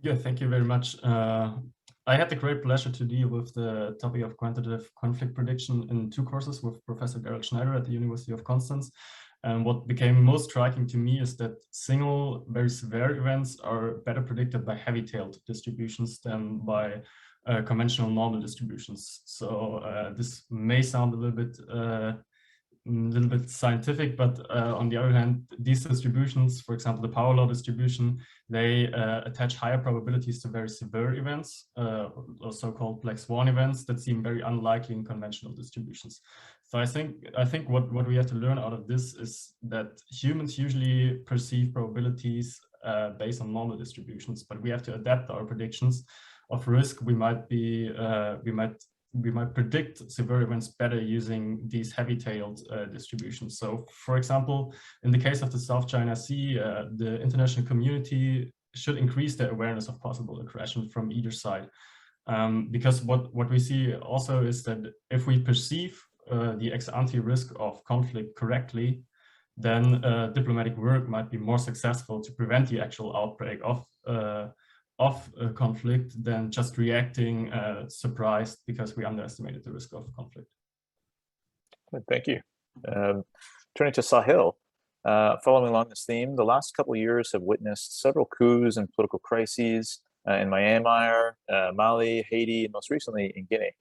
Yeah, thank you very much. I had the great pleasure to deal with the topic of quantitative conflict prediction in 2 courses with Professor Gerald Schneider at the University of Konstanz. And what became most striking to me is that single, very severe events are better predicted by heavy-tailed distributions than by conventional normal distributions. So this may sound a little bit scientific, but on the other hand, these distributions, for example, the power law distribution, they attach higher probabilities to very severe events, or so-called black swan events that seem very unlikely in conventional distributions. So I think what we have to learn out of this is that humans usually perceive probabilities based on normal distributions, but we have to adapt our predictions of risk. We might predict severe events better using these heavy-tailed distributions. So, for example, in the case of the South China Sea, the international community should increase their awareness of possible aggression from either side. Because what we see also is that if we perceive the ex-ante risk of conflict correctly, then diplomatic work might be more successful to prevent the actual outbreak of conflict than just reacting surprised because we underestimated the risk of conflict. Thank you. Turning to Sahil, following along this theme, the last couple of years have witnessed several coups and political crises in Myanmar, Mali, Haiti, and most recently in Guinea.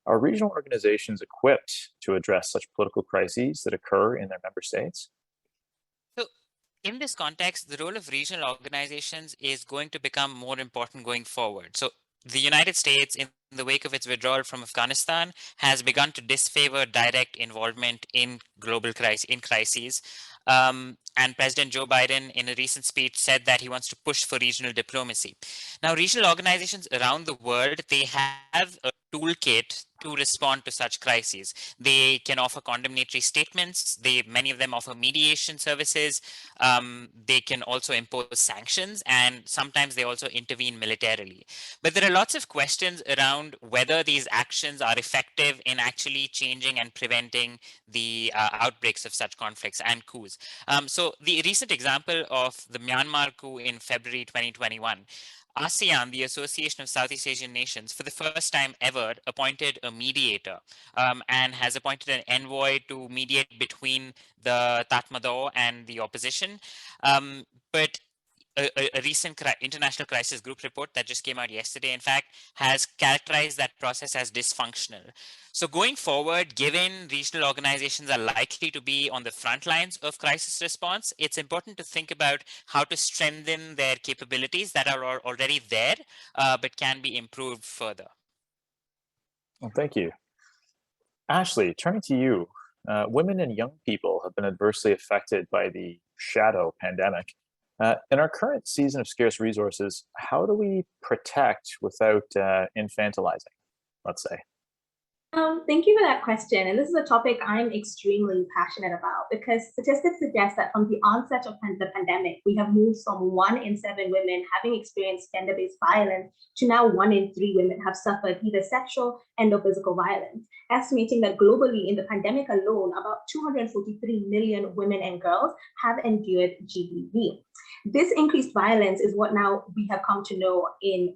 Are regional organizations equipped to address such political crises that occur in their member states? So in this context, the role of regional organizations is going to become more important going forward. So the United States, in the wake of its withdrawal from Afghanistan, has begun to disfavor direct involvement in global crises. And President Joe Biden, in a recent speech, said that he wants to push for regional diplomacy. Now, regional organizations around the world, they have a toolkit to respond to such crises. They can offer condemnatory statements. Many of them offer mediation services. They can also impose sanctions, and sometimes they also intervene militarily. But there are lots of questions around whether these actions are effective in actually changing and preventing the outbreaks of such conflicts and coups. So the recent example of the Myanmar coup in February 2021, ASEAN, the Association of Southeast Asian Nations, for the first time ever appointed a mediator and has appointed an envoy to mediate between the Tatmadaw and the opposition. But a recent international crisis group report that just came out yesterday, in fact, has characterized that process as dysfunctional. So going forward, given regional organizations are likely to be on the front lines of crisis response, it's important to think about how to strengthen their capabilities that are already there, but can be improved further. Well, thank you. Ashley, turning to you, women and young people have been adversely affected by the shadow pandemic. In our current season of scarce resources, how do we protect without infantilizing, let's say? Thank you for that question. And this is a topic I'm extremely passionate about because statistics suggest that from the onset of the pandemic, we have moved from 1 in 7 women having experienced gender-based violence to now 1 in 3 women have suffered either sexual and/or physical violence, estimating that globally in the pandemic alone, about 243 million women and girls have endured GBV. This increased violence is what now we have come to know in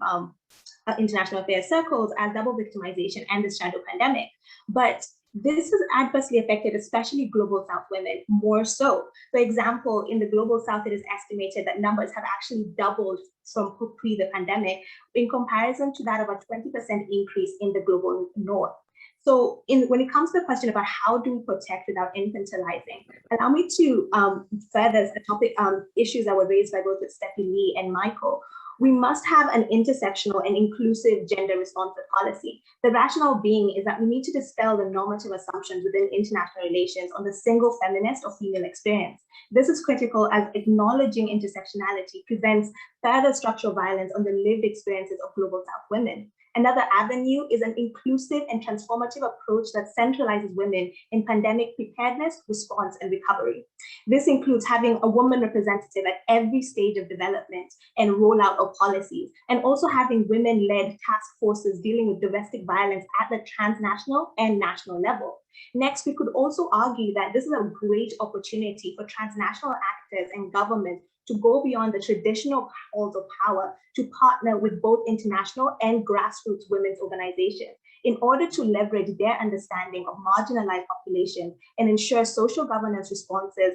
international affairs circles as double victimization and the shadow pandemic. But this has adversely affected especially global South women more so. For example, in the global South, it is estimated that numbers have actually doubled from pre the pandemic in comparison to that of a 20% increase in the global North. So when it comes to the question about how do we protect without infantilizing, allow me to further the topic issues that were raised by both Stephanie Lee and Michael. We must have an intersectional and inclusive gender responsive policy. The rationale being is that we need to dispel the normative assumptions within international relations on the single feminist or female experience. This is critical as acknowledging intersectionality prevents further structural violence on the lived experiences of global South women. Another avenue is an inclusive and transformative approach that centralizes women in pandemic preparedness, response, and recovery. This includes having a woman representative at every stage of development and rollout of policies, and also having women-led task forces dealing with domestic violence at the transnational and national level. Next, we could also argue that this is a great opportunity for transnational actors and governments to go beyond the traditional halls of power to partner with both international and grassroots women's organizations in order to leverage their understanding of marginalized populations and ensure social governance responses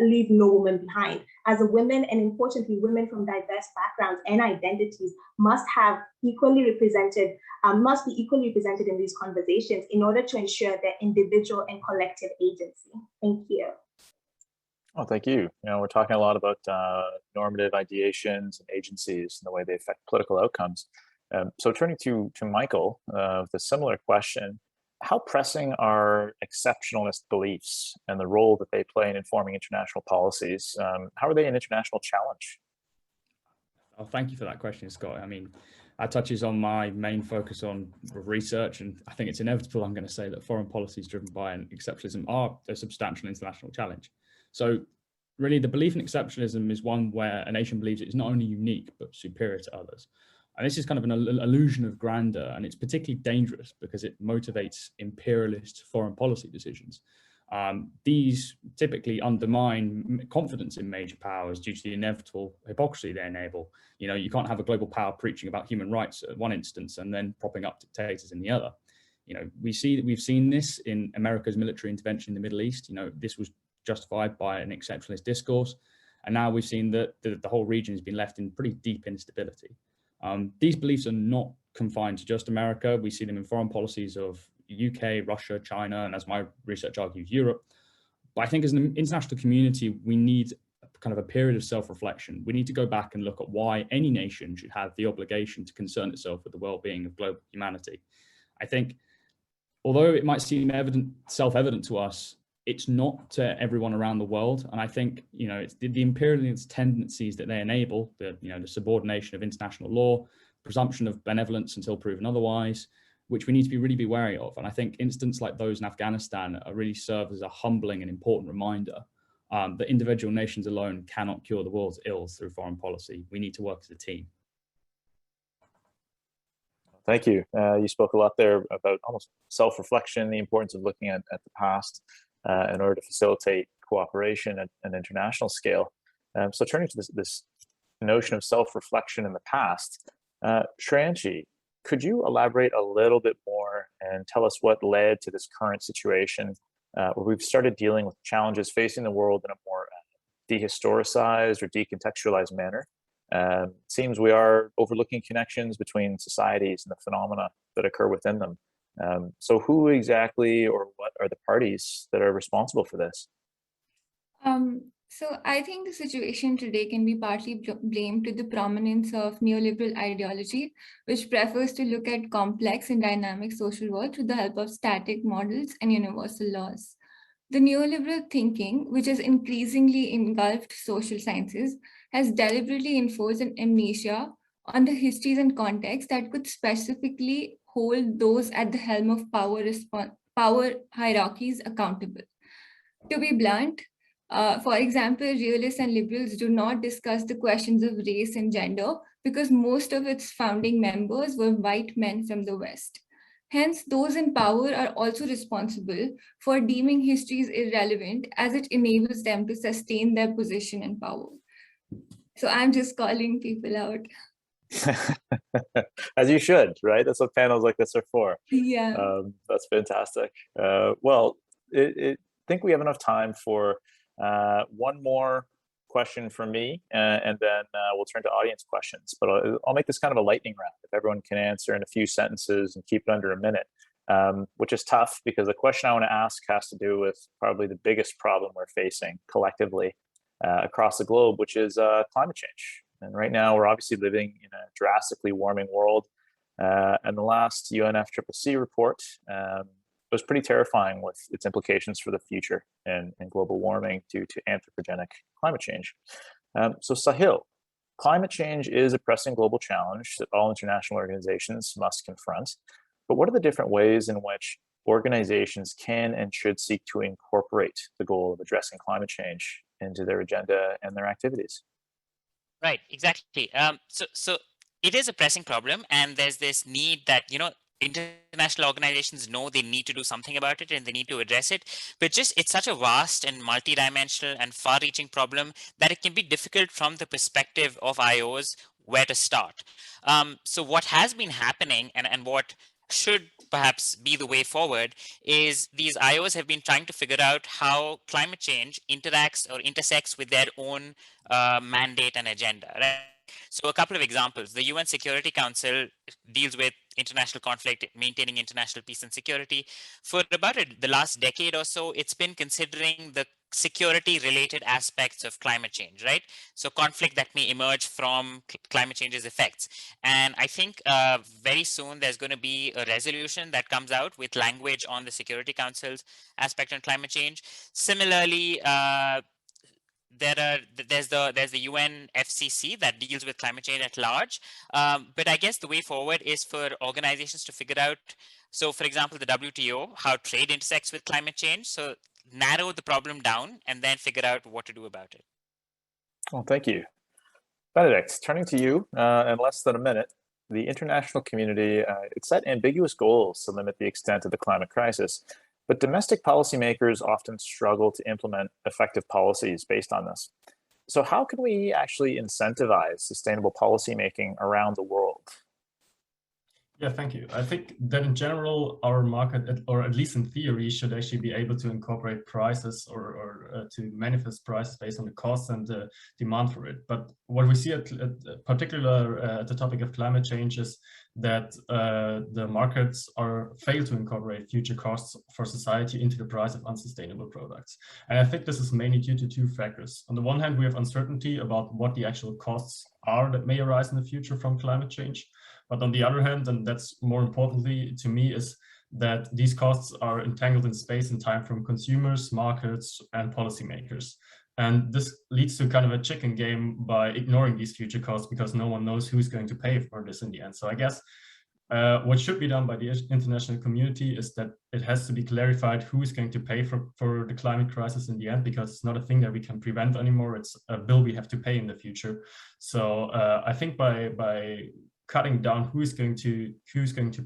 leave no woman behind. As a women, and importantly, women from diverse backgrounds and identities must be equally represented in these conversations in order to ensure their individual and collective agency. Thank you. Oh, thank you. We're talking a lot about normative ideations and agencies and the way they affect political outcomes. So turning to Michael with a similar question, how pressing are exceptionalist beliefs and the role that they play in informing international policies? How are they an international challenge? Oh, thank you for that question, Scott. I mean, that touches on my main focus on research, and I think it's inevitable I'm going to say that foreign policies driven by exceptionalism are a substantial international challenge. So really the belief in exceptionalism is one where a nation believes it is not only unique, but superior to others. And this is kind of an illusion of grandeur, and it's particularly dangerous because it motivates imperialist foreign policy decisions. These typically undermine confidence in major powers due to the inevitable hypocrisy they enable. You know, you can't have a global power preaching about human rights at one instance and then propping up dictators in the other. You know, we've seen this in America's military intervention in the Middle East. You know, this was justified by an exceptionalist discourse, and now we've seen that the whole region has been left in pretty deep instability. These beliefs are not confined to just America. We see them in foreign policies of UK, Russia, China, and as my research argues, Europe. But I think as an international community, we need kind of a period of self-reflection. We need to go back and look at why any nation should have the obligation to concern itself with the well-being of global humanity. I think, although it might seem self-evident to us, it's not to everyone around the world. And I think, you know, it's the imperialist tendencies that they enable, the subordination of international law, presumption of benevolence until proven otherwise, which we need to really be wary of. And I think incidents like those in Afghanistan really serve as a humbling and important reminder that individual nations alone cannot cure the world's ills through foreign policy. We need to work as a team. Thank you. You spoke a lot there about almost self-reflection, the importance of looking at the past in order to facilitate cooperation at an international scale. So turning to this notion of self-reflection in the past, Shreyanshi, could you elaborate a little bit more and tell us what led to this current situation where we've started dealing with challenges facing the world in a more dehistoricized or decontextualized manner? It seems we are overlooking connections between societies and the phenomena that occur within them. So who exactly or what are the parties that are responsible for this? So I think the situation today can be partly blamed to the prominence of neoliberal ideology, which prefers to look at complex and dynamic social world with the help of static models and universal laws. The neoliberal thinking, which has increasingly engulfed social sciences, has deliberately enforced an amnesia on the histories and contexts that could specifically hold those at the helm of power hierarchies accountable. To be blunt, for example, realists and liberals do not discuss the questions of race and gender because most of its founding members were white men from the West. Hence, those in power are also responsible for deeming histories irrelevant as it enables them to sustain their position and power. So I'm just calling people out. As you should, right? That's what panels like this are for. Yeah. That's fantastic. Well, I think we have enough time for one more question from me, and then we'll turn to audience questions. But I'll make this kind of a lightning round. If everyone can answer in a few sentences and keep it under a minute, which is tough because the question I want to ask has to do with probably the biggest problem we're facing collectively across the globe, which is climate change. And right now, we're obviously living in a drastically warming world. And the last UNFCCC report was pretty terrifying with its implications for the future and global warming due to anthropogenic climate change. So Sahil, climate change is a pressing global challenge that all international organizations must confront. But what are the different ways in which organizations can and should seek to incorporate the goal of addressing climate change into their agenda and their activities? Right, exactly. So it is a pressing problem, and there's this need that, international organizations know they need to do something about it and they need to address it, but it's such a vast and multidimensional and far-reaching problem that it can be difficult from the perspective of IOs where to start. So what has been happening and what should perhaps be the way forward is these IOs have been trying to figure out how climate change interacts or intersects with their own mandate and agenda, right? So a couple of examples. The UN Security Council deals with international conflict, maintaining international peace and security. For about the last decade or so, it's been considering the security-related aspects of climate change, right? So conflict that may emerge from climate change's effects. And I think very soon there's going to be a resolution that comes out with language on the Security Council's aspect on climate change. Similarly, there's the UNFCCC that deals with climate change at large. But I guess the way forward is for organizations to figure out, so for example, the WTO, how trade intersects with climate change. So narrow the problem down and then figure out what to do about it. Well, thank you. Benedikt, turning to you in less than a minute, the international community, it set ambiguous goals to limit the extent of the climate crisis, but domestic policymakers often struggle to implement effective policies based on this. So how can we actually incentivize sustainable policymaking around the world? Yeah, thank you. I think that in general, our market, or at least in theory, should actually be able to incorporate prices or to manifest prices based on the cost and the demand for it. But what we see at the topic of climate change is that the markets fail to incorporate future costs for society into the price of unsustainable products. And I think this is mainly due to two factors. On the one hand, we have uncertainty about what the actual costs are that may arise in the future from climate change. But on the other hand, and that's more importantly to me, is that these costs are entangled in space and time from consumers, markets, and policymakers. And this leads to kind of a chicken game by ignoring these future costs because no one knows who's going to pay for this in the end. So I guess what should be done by the international community is that it has to be clarified who is going to pay for the climate crisis in the end, because it's not a thing that we can prevent anymore. It's a bill we have to pay in the future. So I think by cutting down who's going to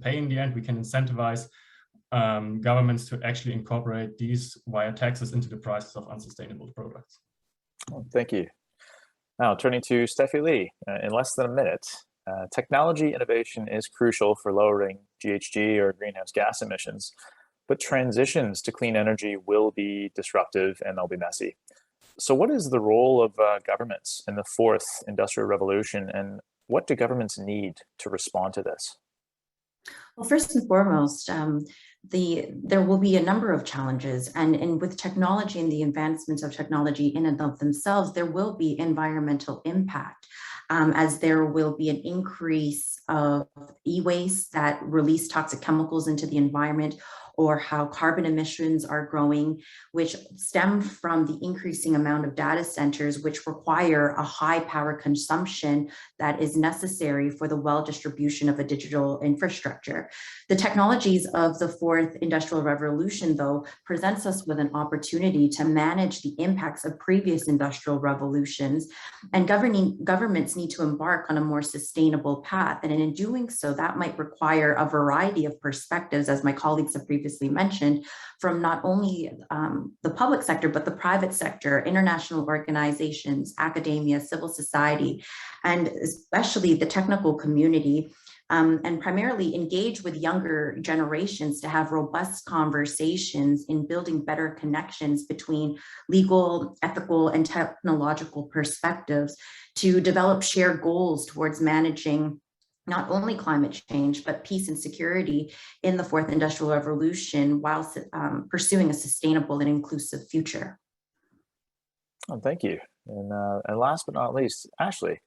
pay in the end, we can incentivize governments to actually incorporate these via taxes into the prices of unsustainable products. Oh, thank you. Now turning to Steffi Lee, in less than a minute, technology innovation is crucial for lowering GHG or greenhouse gas emissions, but transitions to clean energy will be disruptive and they'll be messy. So what is the role of governments in the fourth industrial revolution, and what do governments need to respond to this? Well, first and foremost, there will be a number of challenges, and with technology and the advancements of technology in and of themselves, there will be environmental impact, as there will be an increase of e-waste that release toxic chemicals into the environment, or how carbon emissions are growing, which stem from the increasing amount of data centers, which require a high power consumption that is necessary for the well distribution of a digital infrastructure. The technologies of the fourth industrial revolution, though, presents us with an opportunity to manage the impacts of previous industrial revolutions, and governments need to embark on a more sustainable path. And in doing so, that might require a variety of perspectives, as my colleagues have previously mentioned, from not only the public sector, but the private sector, international organizations, academia, civil society, and especially the technical community, and primarily engage with younger generations to have robust conversations in building better connections between legal, ethical, and technological perspectives to develop shared goals towards managing not only climate change, but peace and security in the fourth industrial revolution, while pursuing a sustainable and inclusive future. Oh, thank you. And last but not least, Ashley,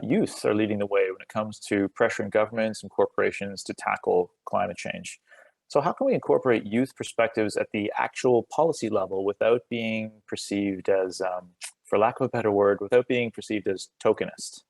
youth are leading the way when it comes to pressuring governments and corporations to tackle climate change. So how can we incorporate youth perspectives at the actual policy level without being perceived as, for lack of a better word, without being perceived as tokenist?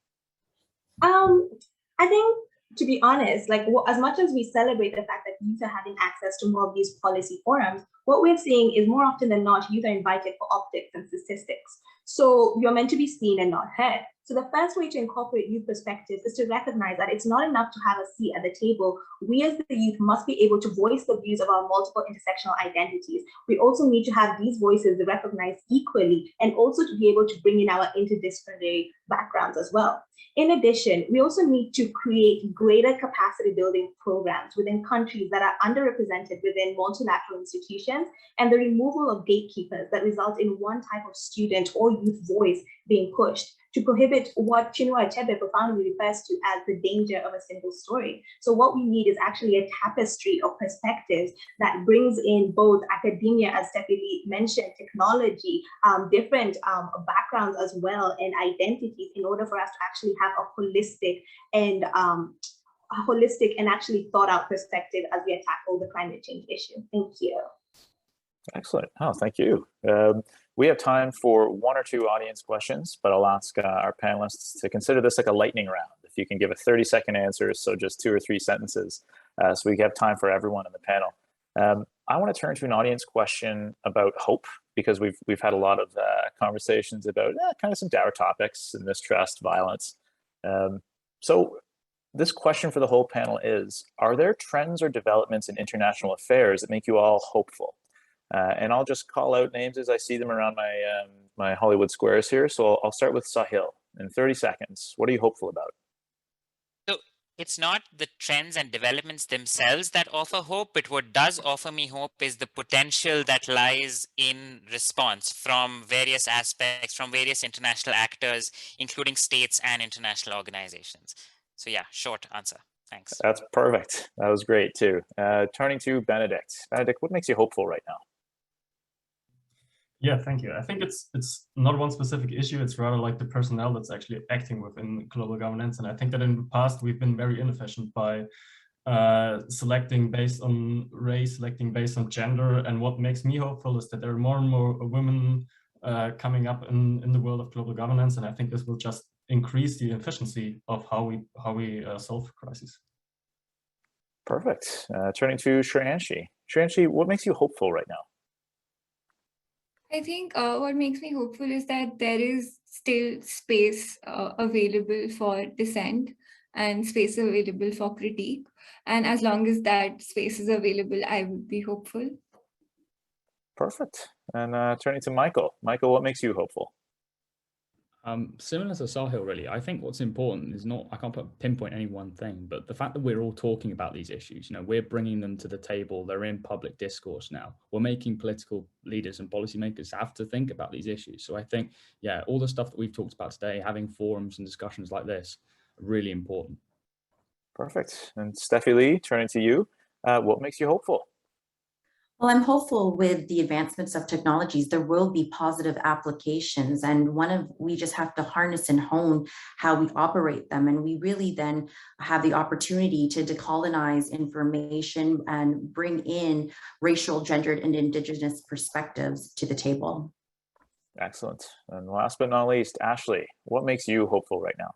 I think, to be honest, like as much as we celebrate the fact that youth are having access to more of these policy forums, what we're seeing is more often than not, youth are invited for optics and statistics. So you're meant to be seen and not heard. So the first way to incorporate youth perspectives is to recognize that it's not enough to have a seat at the table. We as the youth must be able to voice the views of our multiple intersectional identities. We also need to have these voices recognized equally, and also to be able to bring in our interdisciplinary backgrounds as well. In addition, we also need to create greater capacity building programs within countries that are underrepresented within multilateral institutions, and the removal of gatekeepers that result in one type of student or youth voice being pushed, to prohibit what Chinua Achebe profoundly refers to as the danger of a single story. So what we need is actually a tapestry of perspectives that brings in both academia, as Steffi mentioned, technology, different backgrounds as well, and identities, in order for us to actually have a holistic and actually thought out perspective as we tackle the climate change issue. Thank you. Excellent. Oh, thank you. We have time for one or two audience questions, but I'll ask our panelists to consider this like a lightning round. If you can give a 30-second answer, so just 2 or 3 sentences, so we have time for everyone in the panel. I want to turn to an audience question about hope, because we've had a lot of conversations about kind of some dour topics, mistrust, violence. So this question for the whole panel is, are there trends or developments in international affairs that make you all hopeful? And I'll just call out names as I see them around my Hollywood squares here. So I'll start with Sahil in 30 seconds. What are you hopeful about? So it's not the trends and developments themselves that offer hope, but what does offer me hope is the potential that lies in response from various aspects, from various international actors, including states and international organizations. So yeah, short answer. Thanks. That's perfect. That was great too. Turning to Benedikt. Benedikt, what makes you hopeful right now? Yeah, thank you. I think it's not one specific issue. It's rather like the personnel that's actually acting within global governance. And I think that in the past, we've been very inefficient by selecting based on race, selecting based on gender. And what makes me hopeful is that there are more and more women coming up in the world of global governance. And I think this will just increase the efficiency of how we solve crises. Perfect. Turning to Shreyanshi. Shreyanshi, what makes you hopeful right now? I think what makes me hopeful is that there is still space available for dissent and space available for critique. And as long as that space is available, I would be hopeful. Perfect. And turning to Michael. Michael, what makes you hopeful? Similar to Sahil, really, I think what's important is not, I can't pinpoint any one thing, but the fact that we're all talking about these issues, we're bringing them to the table, they're in public discourse now. We're making political leaders and policymakers have to think about these issues. So I think, yeah, all the stuff that we've talked about today, having forums and discussions like this, are really important. Perfect. And Steffi Lee, turning to you, what makes you hopeful? Well, I'm hopeful with the advancements of technologies, there will be positive applications. And we just have to harness and hone how we operate them. And we really then have the opportunity to decolonize information and bring in racial, gendered, and indigenous perspectives to the table. Excellent. And last but not least, Ashley, what makes you hopeful right now?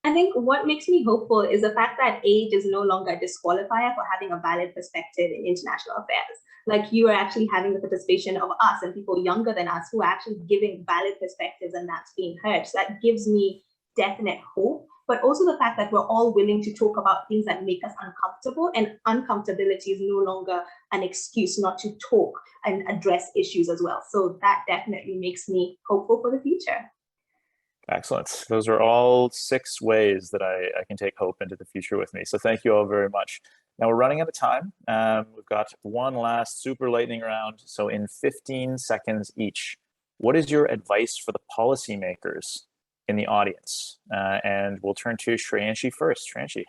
I think what makes me hopeful is the fact that age is no longer a disqualifier for having a valid perspective in international affairs. Like, you are actually having the participation of us and people younger than us who are actually giving valid perspectives, and that's being heard. So that gives me definite hope, but also the fact that we're all willing to talk about things that make us uncomfortable, and uncomfortability is no longer an excuse not to talk and address issues as well. So that definitely makes me hopeful for the future. Excellent. Those are all 6 ways that I can take hope into the future with me. So thank you all very much. Now we're running out of time. We've got one last super lightning round. So in 15 seconds each, what is your advice for the policymakers in the audience? And we'll turn to Shreyanshi first. Shreyanshi.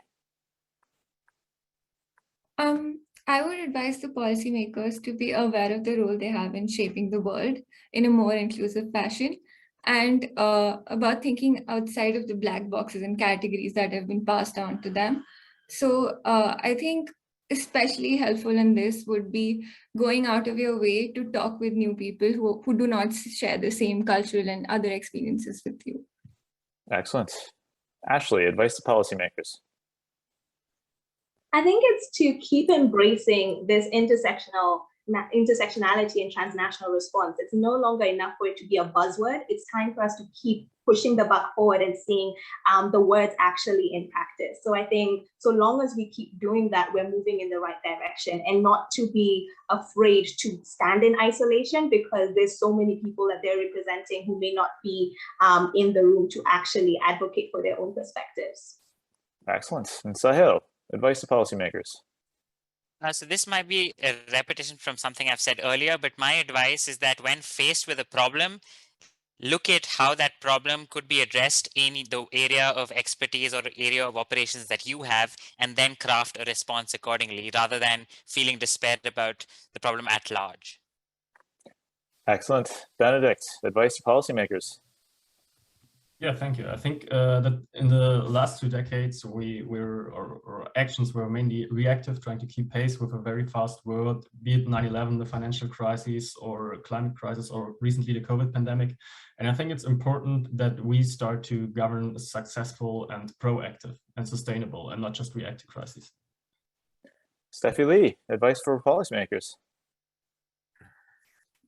I would advise the policymakers to be aware of the role they have in shaping the world in a more inclusive fashion, and about thinking outside of the black boxes and categories that have been passed on to them. So I think especially helpful in this would be going out of your way to talk with new people who do not share the same cultural and other experiences with you. Excellent. Ashley, advice to policymakers. I think it's to keep embracing this intersectionality and transnational response. It's no longer enough for it to be a buzzword. It's time for us to keep pushing the buck forward and seeing the words actually in practice. So I think so long as we keep doing that, we're moving in the right direction, and not to be afraid to stand in isolation, because there's so many people that they're representing who may not be in the room to actually advocate for their own perspectives. Excellent. And Sahil, advice to policymakers. So this might be a repetition from something I've said earlier, but my advice is that when faced with a problem, look at how that problem could be addressed in the area of expertise or area of operations that you have, and then craft a response accordingly, rather than feeling despair about the problem at large. Excellent. Benedikt, advice to policymakers. Yeah, thank you. I think that in the last 2 decades, our actions were mainly reactive, trying to keep pace with a very fast world, be it 9/11, the financial crisis, or climate crisis, or recently the COVID pandemic. And I think it's important that we start to govern successful and proactive and sustainable, and not just reactive crises. Steffi Lee, advice for policymakers.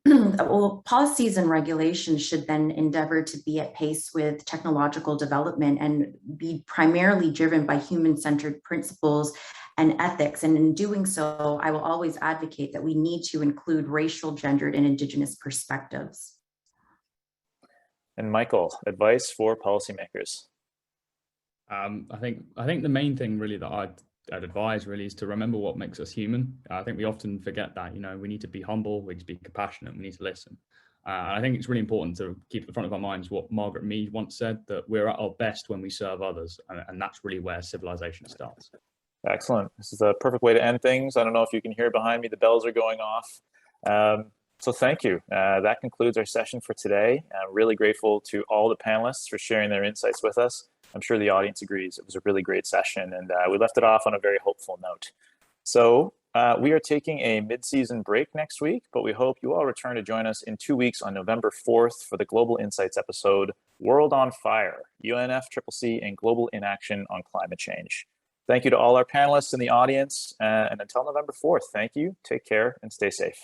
Well, policies and regulations should then endeavor to be at pace with technological development and be primarily driven by human-centered principles and ethics. And in doing so, I will always advocate that we need to include racial, gendered, and Indigenous perspectives. And Michael, advice for policymakers? I think the main thing really that I'd advise really is to remember what makes us human. I think we often forget that, we need to be humble, we need to be compassionate, we need to listen. And I think it's really important to keep at the front of our minds what Margaret Mead once said, that we're at our best when we serve others. And that's really where civilization starts. Excellent. This is a perfect way to end things. I don't know if you can hear behind me, the bells are going off. So thank you. That concludes our session for today. Really grateful to all the panelists for sharing their insights with us. I'm sure the audience agrees. It was a really great session, and we left it off on a very hopeful note. So we are taking a mid-season break next week, but we hope you all return to join us in 2 weeks on November 4th for the Global Insights episode, World on Fire, UNFCCC and Global Inaction on Climate Change. Thank you to all our panelists in the audience, and until November 4th, thank you, take care, and stay safe.